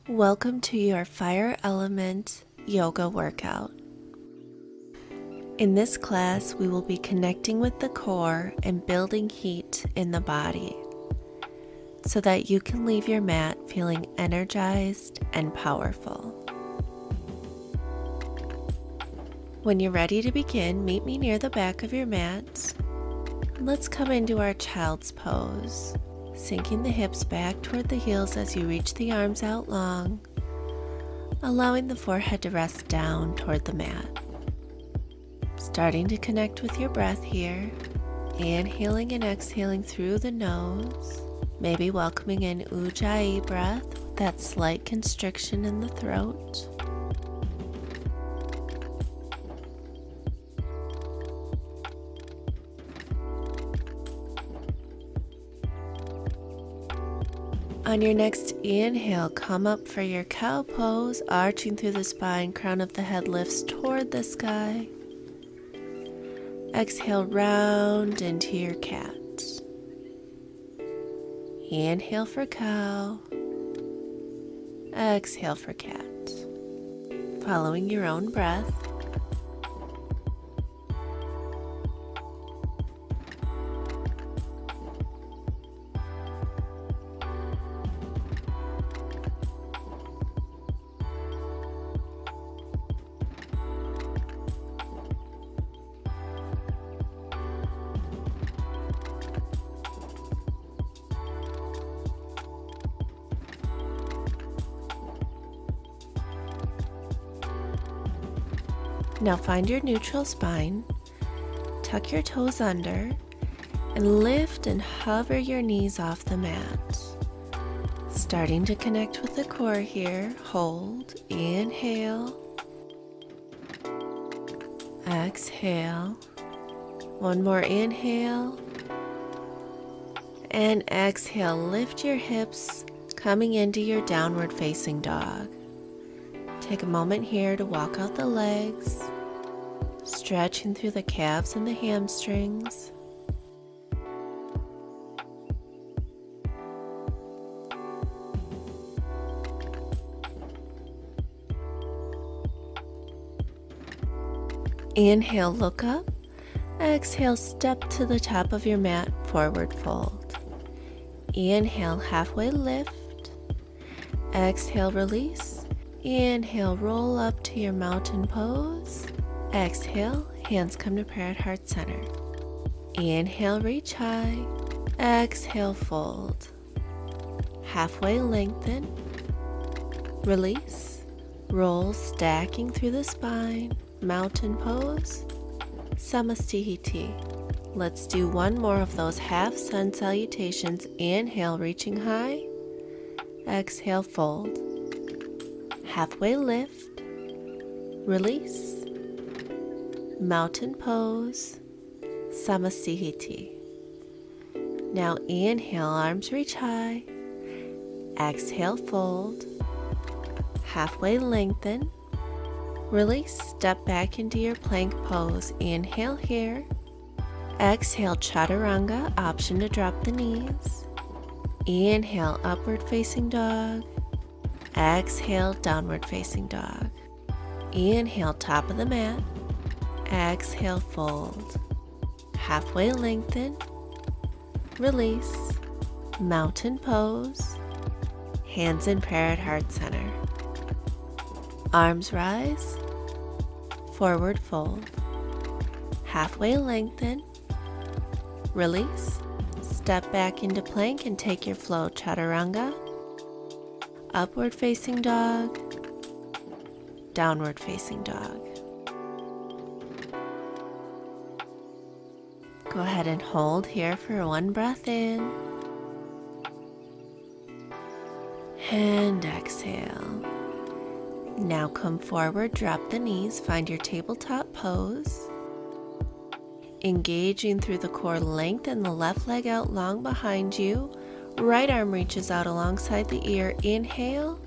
Welcome to your Fire Element yoga workout. In this class, we will be connecting with the core and building heat in the body so that you can leave your mat feeling energized and powerful. When you're ready to begin, meet me near the back of your mat. Let's come into our child's pose, sinking the hips back toward the heels as you reach the arms out long, allowing the forehead to rest down toward the mat. Starting to connect with your breath here, inhaling and exhaling through the nose, maybe welcoming in Ujjayi breath with that slight constriction in the throat. On your next inhale, come up for your cow pose, arching through the spine, crown of the head lifts toward the sky. Exhale, round into your cat. Inhale for cow. Exhale for cat. Following your own breath. Now find your neutral spine, tuck your toes under, and lift and hover your knees off the mat. Starting to connect with the core here, hold, inhale, exhale, one more inhale, and exhale, lift your hips, coming into your downward facing dog. Take a moment here to walk out the legs, stretching through the calves and the hamstrings. Inhale, look up. Exhale, step to the top of your mat, forward fold. Inhale, halfway lift. Exhale, release. Inhale, roll up to your mountain pose. Exhale, hands come to prayer at heart center. Inhale, reach high. Exhale, fold. Halfway lengthen. Release. Roll, stacking through the spine. Mountain pose. Namaste. Let's do one more of those half sun salutations. Inhale, reaching high. Exhale, fold. Halfway lift, release, mountain pose, Namaste. Now inhale, arms reach high, exhale, fold, halfway lengthen, release, step back into your plank pose. Inhale here, exhale, chaturanga, option to drop the knees. Inhale, upward facing dog. Exhale, downward facing dog. Inhale, top of the mat. Exhale, fold. Halfway lengthen. Release. Mountain pose. Hands in prayer at heart center. Arms rise. Forward fold. Halfway lengthen. Release. Step back into plank and take your flow, chaturanga. Upward facing dog, downward facing dog. Go ahead and hold here for one breath in and exhale. Now come forward, drop the knees, find your tabletop pose. Engaging through the core, lengthen the left leg out long behind you. Right arm reaches out alongside the ear. Inhale,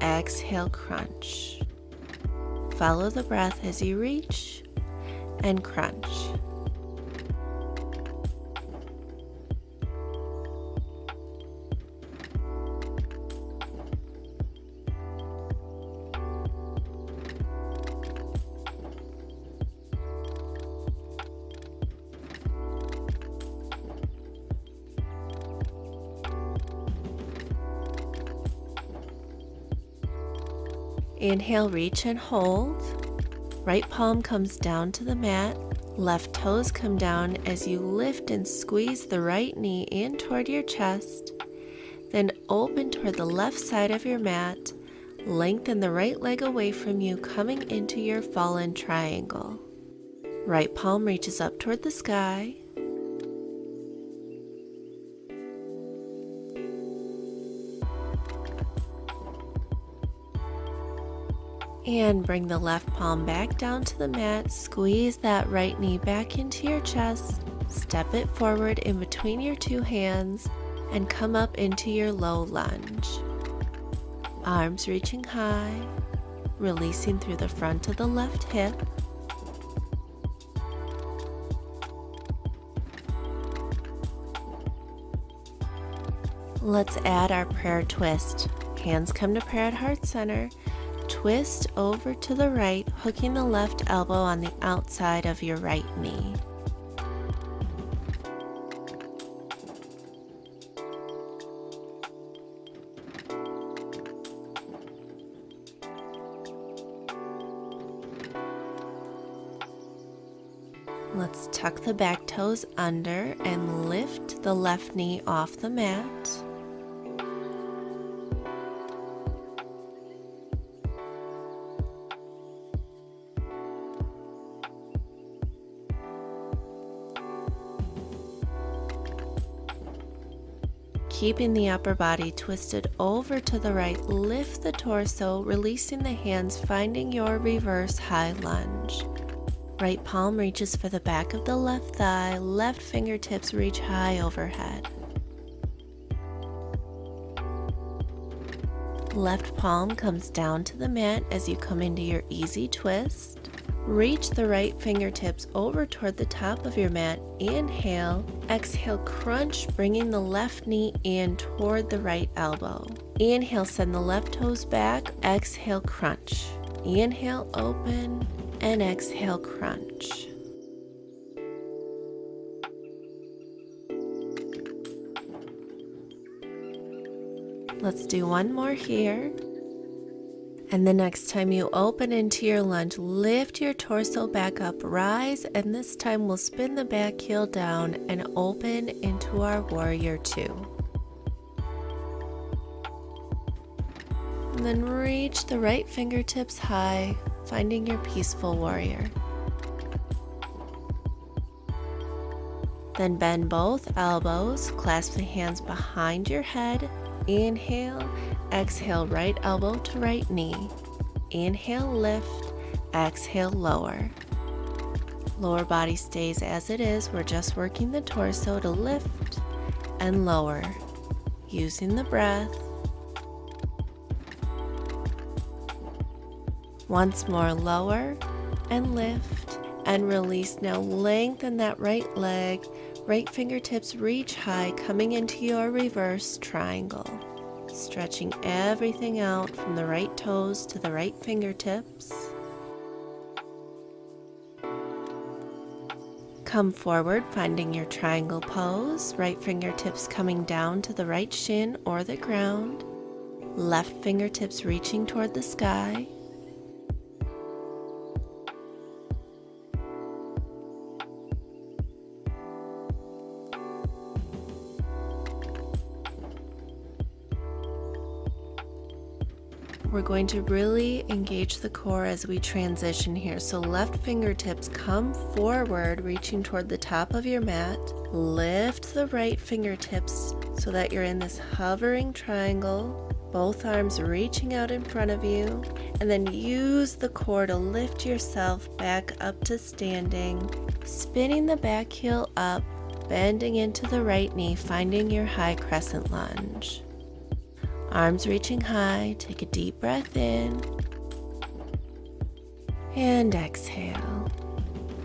exhale, crunch. Follow the breath as you reach and crunch. Inhale, reach and hold. Right palm comes down to the mat. Left toes come down as you lift and squeeze the right knee in toward your chest. Then open toward the left side of your mat. Lengthen the right leg away from you, coming into your fallen triangle. Right palm reaches up toward the sky. And bring the left palm back down to the mat. Squeeze that right knee back into your chest. Step it forward in between your two hands and come up into your low lunge. Arms reaching high, releasing through the front of the left hip. Let's add our prayer twist. Hands come to prayer at heart center. Twist over to the right, hooking the left elbow on the outside of your right knee. Let's tuck the back toes under and lift the left knee off the mat. Keeping the upper body twisted over to the right, lift the torso, releasing the hands, finding your reverse high lunge. Right palm reaches for the back of the left thigh, left fingertips reach high overhead. Left palm comes down to the mat as you come into your easy twist. Reach the right fingertips over toward the top of your mat. Inhale, exhale, crunch, bringing the left knee in toward the right elbow. Inhale, send the left toes back. Exhale, crunch. Inhale, open, and exhale, crunch. Let's do one more here. And the next time you open into your lunge, lift your torso back up, rise, and this time we'll spin the back heel down and open into our warrior two. And then reach the right fingertips high, finding your peaceful warrior. Then bend both elbows, clasp the hands behind your head. Inhale, exhale, right elbow to right knee. Inhale, lift, exhale, lower. Lower body stays as it is. We're just working the torso to lift and lower, using the breath. Once more, lower and lift and release. Now lengthen that right leg. Right fingertips reach high, coming into your reverse triangle. Stretching everything out from the right toes to the right fingertips. Come forward, finding your triangle pose. Right fingertips coming down to the right shin or the ground. Left fingertips reaching toward the sky. We're going to really engage the core as we transition here. So left fingertips come forward, reaching toward the top of your mat. Lift the right fingertips so that you're in this hovering triangle. Both arms reaching out in front of you. And then use the core to lift yourself back up to standing. Spinning the back heel up, bending into the right knee, finding your high crescent lunge. Arms reaching high, take a deep breath in and exhale.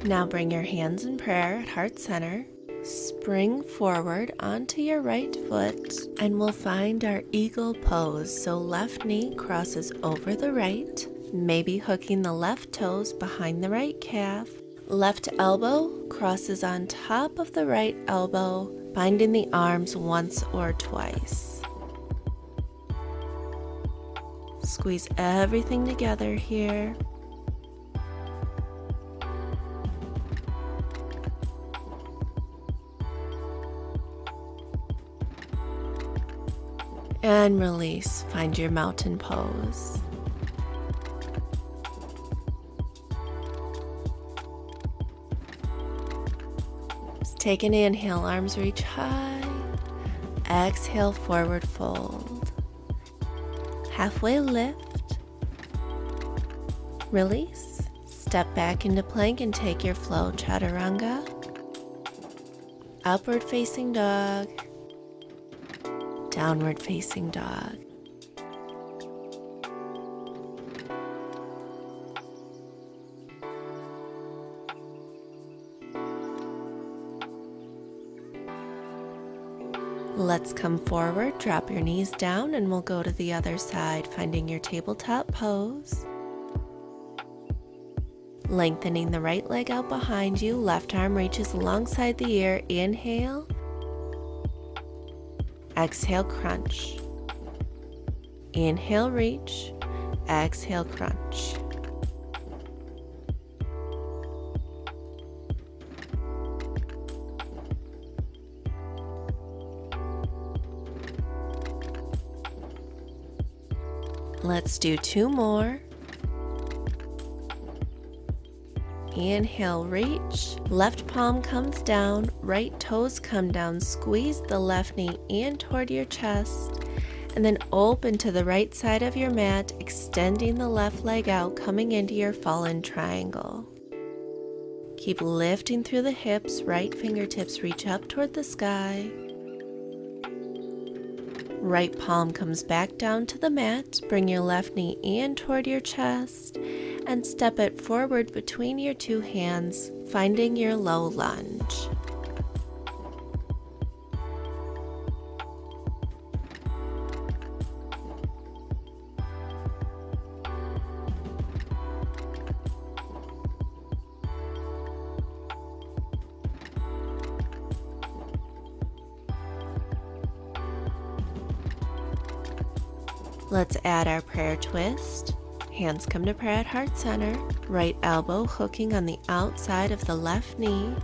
Now bring your hands in prayer at heart center. Spring forward onto your right foot and we'll find our eagle pose. So left knee crosses over the right, maybe hooking the left toes behind the right calf. Left elbow crosses on top of the right elbow, binding the arms once or twice. Squeeze everything together here. And release. Find your mountain pose. Just take an inhale, arms reach high. Exhale, forward fold. Halfway lift. Release. Step back into plank and take your flow. Chaturanga. Upward facing dog. Downward facing dog. Let's come forward, drop your knees down, and we'll go to the other side, finding your tabletop pose. Lengthening the right leg out behind you, left arm reaches alongside the ear. Inhale. Exhale, crunch. Inhale, reach. Exhale, crunch. Let's do 2 more. Inhale, reach. Left palm comes down, right toes come down. Squeeze the left knee in toward your chest, and then open to the right side of your mat, extending the left leg out, coming into your fallen triangle. Keep lifting through the hips, right fingertips reach up toward the sky. Right palm comes back down to the mat. Bring your left knee in toward your chest and step it forward between your 2 hands, finding your low lunge. Let's add our prayer twist. Hands come to prayer at heart center. Right elbow hooking on the outside of the left knee.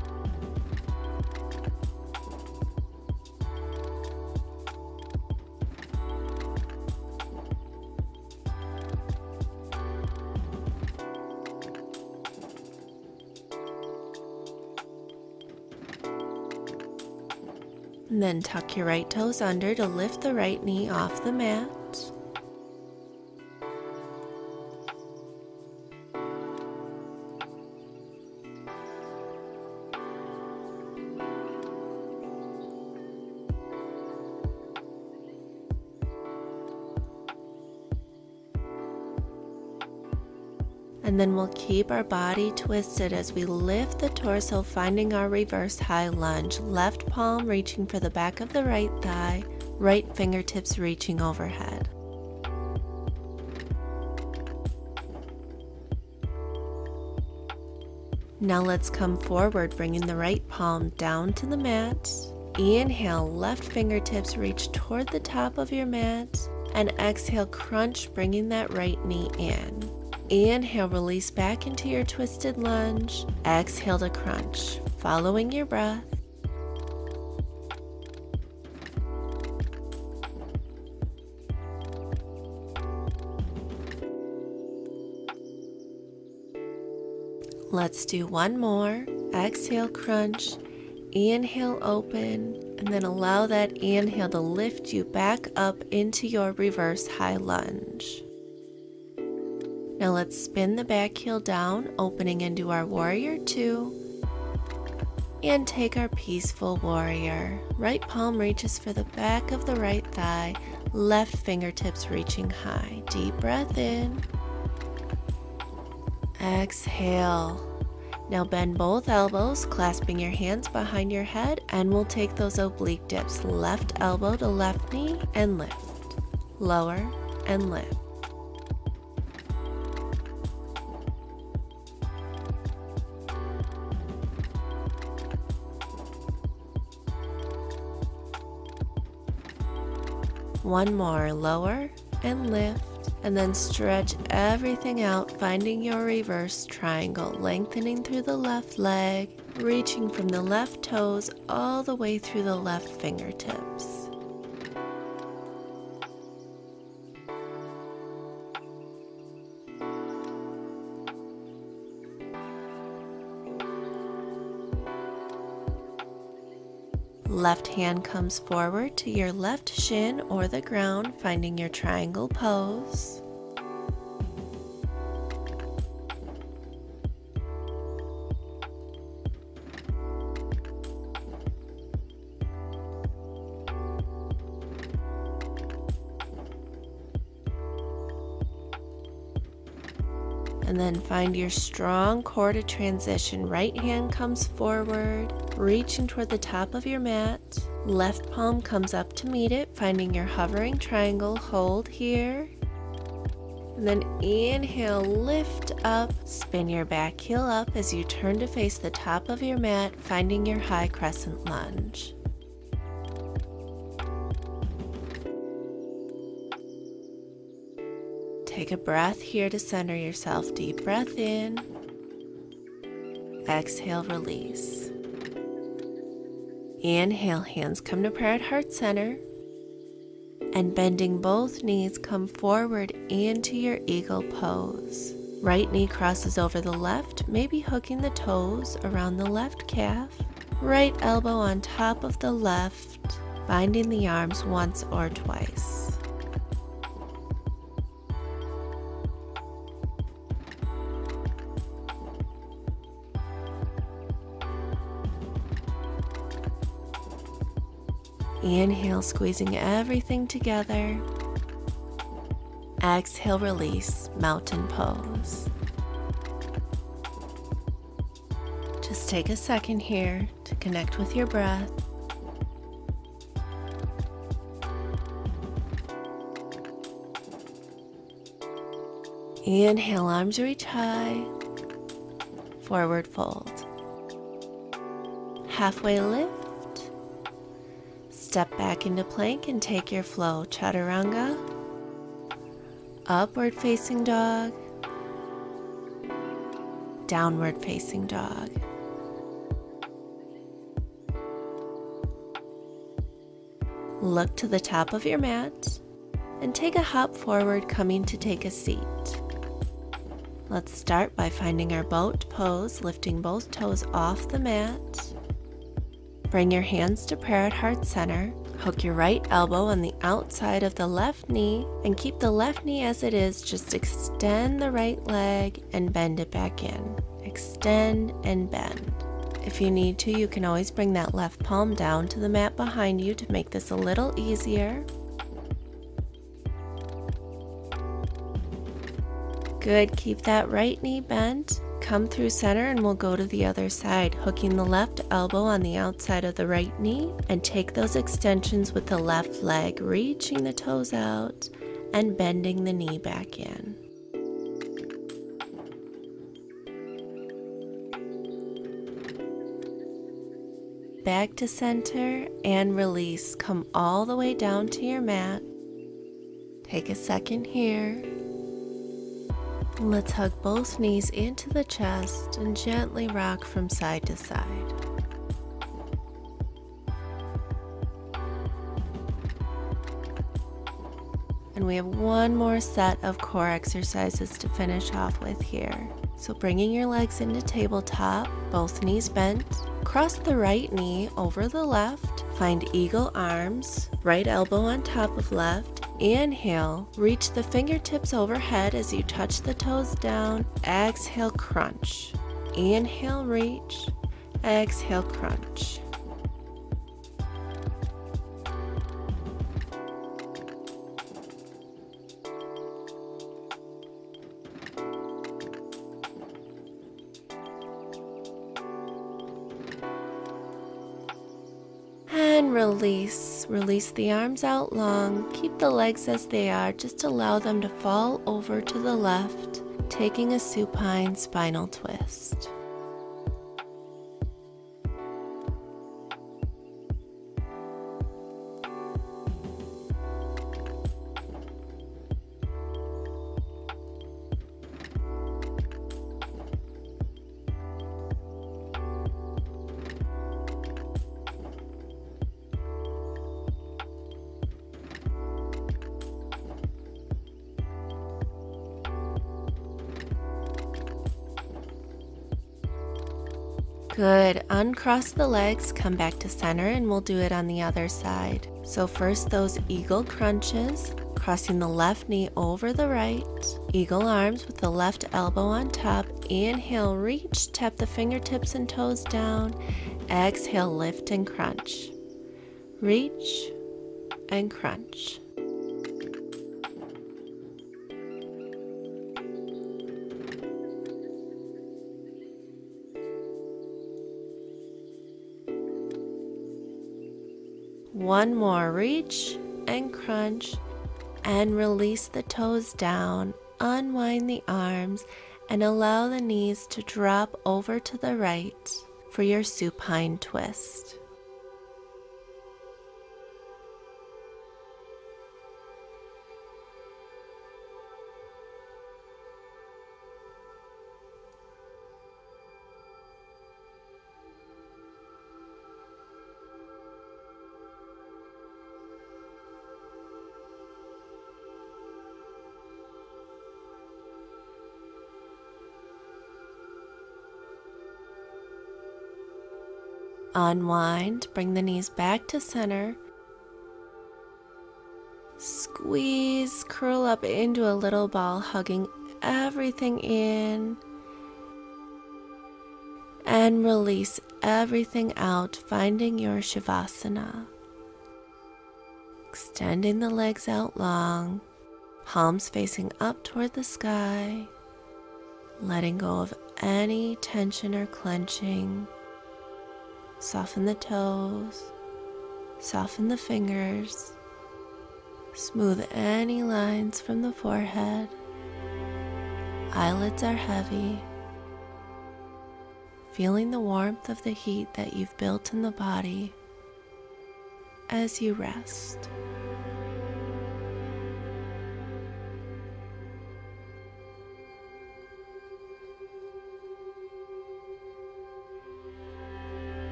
And then tuck your right toes under to lift the right knee off the mat. And then we'll keep our body twisted as we lift the torso, finding our reverse high lunge. Left palm reaching for the back of the right thigh, right fingertips reaching overhead. Now let's come forward, bringing the right palm down to the mat. Inhale, left fingertips reach toward the top of your mat, and exhale, crunch, bringing that right knee in. Inhale, release back into your twisted lunge. Exhale to crunch, following your breath. Let's do 1 more. Exhale, crunch. Inhale, open, and then allow that inhale to lift you back up into your reverse high lunge. Now let's spin the back heel down, opening into our warrior 2, and take our peaceful warrior. Right palm reaches for the back of the right thigh, left fingertips reaching high. Deep breath in. Exhale. Now bend both elbows, clasping your hands behind your head, and we'll take those oblique dips. Left elbow to left knee and lift. Lower and lift. One more, lower and lift, and then stretch everything out, finding your reverse triangle, lengthening through the left leg, reaching from the left toes all the way through the left fingertips. Left hand comes forward to your left shin or the ground, finding your triangle pose. And then find your strong core to transition. Right hand comes forward, reaching toward the top of your mat. Left palm comes up to meet it, finding your hovering triangle. Hold here. And then inhale, lift up, spin your back heel up as you turn to face the top of your mat, finding your high crescent lunge. Take a breath here to center yourself. Deep breath in. Exhale, release. Inhale, hands come to prayer at heart center. And bending both knees, come forward into your eagle pose. Right knee crosses over the left, maybe hooking the toes around the left calf. Right elbow on top of the left, binding the arms once or twice. Inhale, squeezing everything together. Exhale, release, mountain pose. Just take a second here to connect with your breath. Inhale, arms reach high. Forward fold. Halfway lift. Step back into plank and take your flow. Chaturanga, upward facing dog, downward facing dog. Look to the top of your mat and take a hop forward, coming to take a seat. Let's start by finding our boat pose, lifting both toes off the mat. Bring your hands to prayer at heart center. Hook your right elbow on the outside of the left knee and keep the left knee as it is. Just extend the right leg and bend it back in. Extend and bend. If you need to, you can always bring that left palm down to the mat behind you to make this a little easier. Good, keep that right knee bent. Come through center and we'll go to the other side, hooking the left elbow on the outside of the right knee and take those extensions with the left leg, reaching the toes out and bending the knee back in. Back to center and release. Come all the way down to your mat. Take a second here. Let's hug both knees into the chest and gently rock from side to side. And we have one more set of core exercises to finish off with here. So bringing your legs into tabletop, both knees bent, cross the right knee over the left, find eagle arms, right elbow on top of left. Inhale, reach the fingertips overhead as you touch the toes down. Exhale, crunch. Inhale, reach. Exhale, crunch. And release. Release the arms out long. Keep the legs as they are. Just allow them to fall over to the left, taking a supine spinal twist. Good. Uncross the legs, come back to center, and we'll do it on the other side. So first those eagle crunches, crossing the left knee over the right. Eagle arms with the left elbow on top. Inhale, reach, tap the fingertips and toes down. Exhale, lift and crunch. Reach and crunch. One more, reach and crunch, and release the toes down, unwind the arms, and allow the knees to drop over to the right for your supine twist. Unwind, bring the knees back to center. Squeeze, curl up into a little ball, hugging everything in. And release everything out, finding your Shavasana. Extending the legs out long, palms facing up toward the sky. Letting go of any tension or clenching. Soften the toes, soften the fingers, smooth any lines from the forehead. Eyelids are heavy, feeling the warmth of the heat that you've built in the body as you rest.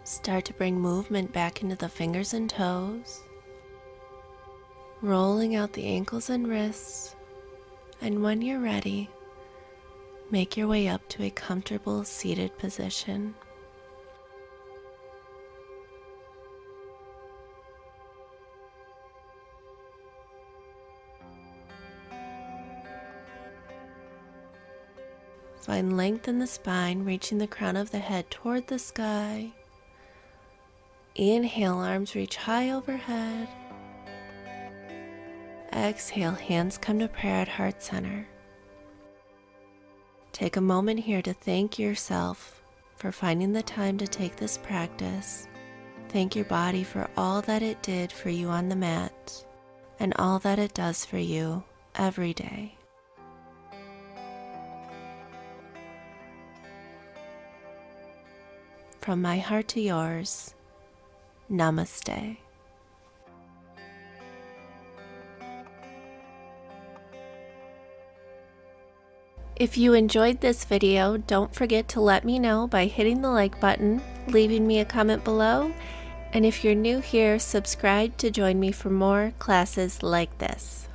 Start to bring movement back into the fingers and toes, rolling out the ankles and wrists, and when you're ready, make your way up to a comfortable seated position. Find length in the spine, reaching the crown of the head toward the sky. Inhale, arms reach high overhead. Exhale, hands come to prayer at heart center. Take a moment here to thank yourself for finding the time to take this practice. Thank your body for all that it did for you on the mat and all that it does for you every day. from my heart to yours. Namaste. If you enjoyed this video, don't forget to let me know by hitting the like button, leaving me a comment below, and if you're new here, subscribe to join me for more classes like this.